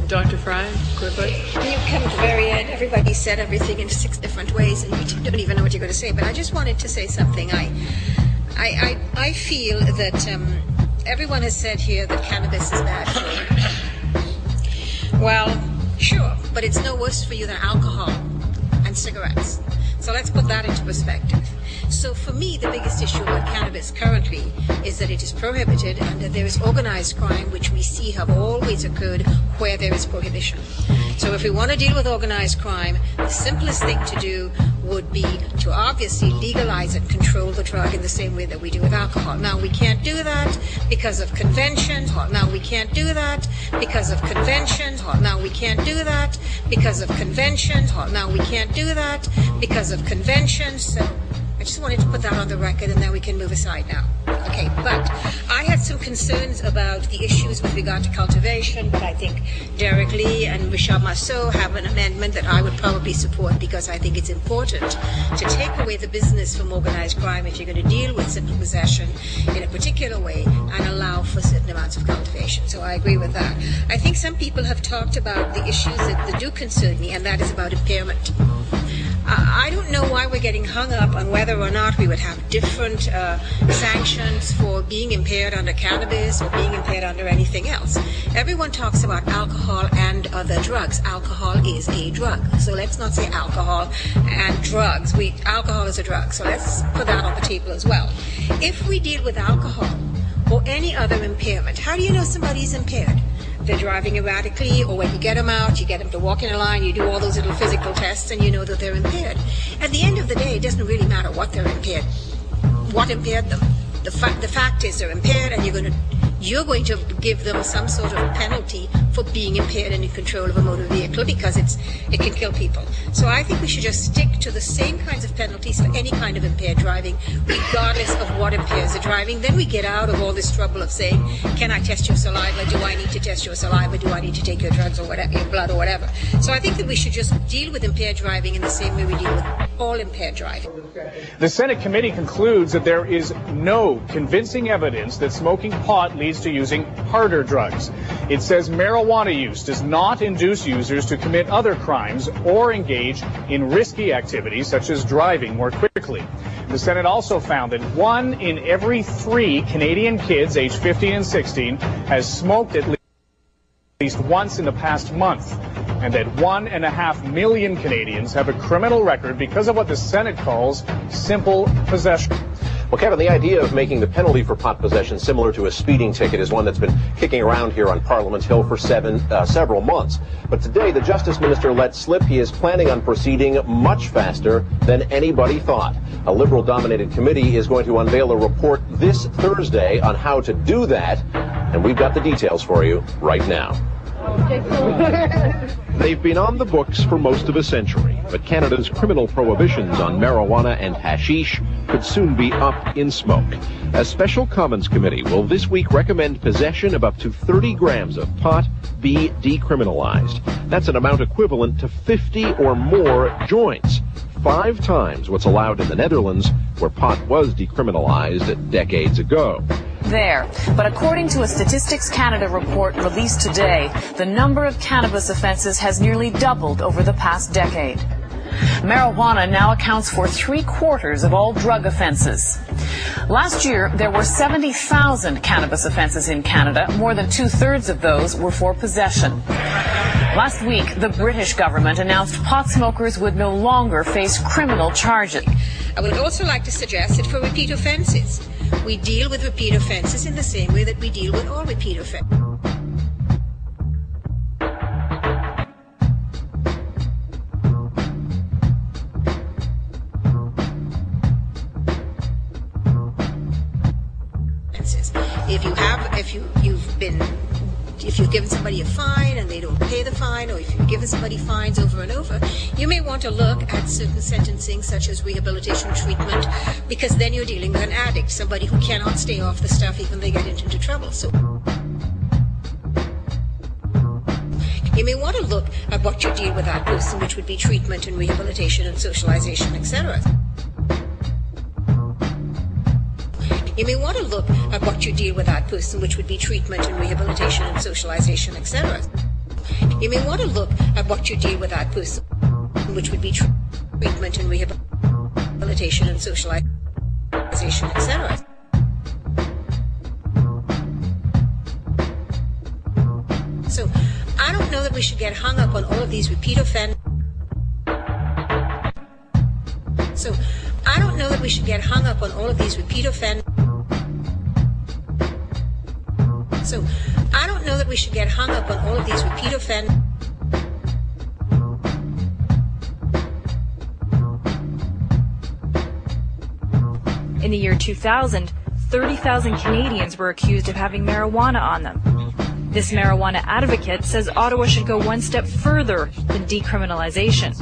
Dr. Fry, quickly. When you come at the very end, everybody said everything in 6 different ways, and you don't even know what you're going to say. But I just wanted to say something. I feel that everyone has said here that cannabis is bad for you. Well, sure, but it's no worse for you than alcohol and cigarettes. So let's put that into perspective. So for me, the biggest issue about cannabis currently is that it is prohibited and that there is organized crime, which we see have always occurred where there is prohibition. So if we want to deal with organized crime, the simplest thing to do would be to obviously legalize and control the drug in the same way that we do with alcohol. Now, we can't do that because of conventions. Now, we can't do that because of conventions. Now, we can't do that because of conventions. Now, we can't do that because of conventions. So I just wanted to put that on the record, and then we can move aside now. Okay, but I had some concerns about the issues with regard to cultivation, but I think Derek Lee and Richard Masseau have an amendment that I would probably support, because I think it's important to take away the business from organized crime if you're going to deal with simple possession in a particular way and allow for certain amounts of cultivation. So I agree with that. I think some people have talked about the issues that do concern me, and that is about impairment. I don't know why we're getting hung up on whether or not we would have different sanctions for being impaired under cannabis or being impaired under anything else. Everyone talks about alcohol and other drugs. Alcohol is a drug. So let's not say alcohol and drugs. Alcohol is a drug. So let's put that on the table as well. If we deal with alcohol or any other impairment, how do you know somebody's impaired? They're driving erratically, or when you get them out, you get them to walk in a line, you do all those little physical tests, and you know that they're impaired. At the end of the day, it doesn't really matter what they're impaired, what impaired them. The fact is they're impaired, and you're going to give them some sort of penalty for being impaired and in control of a motor vehicle, because it can kill people. So I think we should just stick to the same kinds of penalties for any kind of impaired driving, regardless of what impairs the driving. Then we get out of all this trouble of saying, can I test your saliva? Do I need to test your saliva? Do I need to take your drugs or whatever, your blood or whatever? So I think that we should just deal with impaired driving in the same way we deal with all impaired driving. The Senate committee concludes that there is no convincing evidence that smoking pot leads to using harder drugs. It says marijuana use does not induce users to commit other crimes or engage in risky activities such as driving more quickly. The Senate also found that 1 in every 3 Canadian kids aged 15 and 16 has smoked at least once in the past month, and that 1.5 million Canadians have a criminal record because of what the Senate calls simple possession. Well, Kevin, the idea of making the penalty for pot possession similar to a speeding ticket is one that's been kicking around here on Parliament Hill for several months. But today, the Justice Minister let slip he is planning on proceeding much faster than anybody thought. A Liberal-dominated committee is going to unveil a report this Thursday on how to do that, and we've got the details for you right now. They've been on the books for most of a century, but Canada's criminal prohibitions on marijuana and hashish could soon be up in smoke. A special Commons committee will this week recommend possession of up to 30 grams of pot be decriminalized. That's an amount equivalent to 50 or more joints, 5 times what's allowed in the Netherlands, where pot was decriminalized decades ago. There. But according to a Statistics Canada report released today, the number of cannabis offenses has nearly doubled over the past decade. Marijuana now accounts for 3/4 of all drug offenses. Last year, there were 70,000 cannabis offenses in Canada. More than 2/3 of those were for possession. Last week, the British government announced pot smokers would no longer face criminal charges. I would also like to suggest that for repeat offenses, we deal with repeat offenses in the same way that we deal with all repeat offenses. If you've given somebody a fine and they don't pay the fine, or if you've given somebody fines over and over, you may want to look at certain sentencing, such as rehabilitation treatment, because then you're dealing with an addict, somebody who cannot stay off the stuff even they get into trouble. So you may want to look at what you deal with that person, which would be treatment and rehabilitation and socialization, etc. You may want to look at what you deal with that person, which would be treatment and rehabilitation and socialization, etc. You may want to look at what you deal with that person, which would be treatment and rehabilitation and socialization, etc. So I don't know that we should get hung up on all of these repeat offenders. So I don't know that we should get hung up on all of these repeat offenders. So I don't know that we should get hung up on all of these repeat offenders. In the year 2000, 30,000 Canadians were accused of having marijuana on them. This marijuana advocate says Ottawa should go one step further than decriminalization.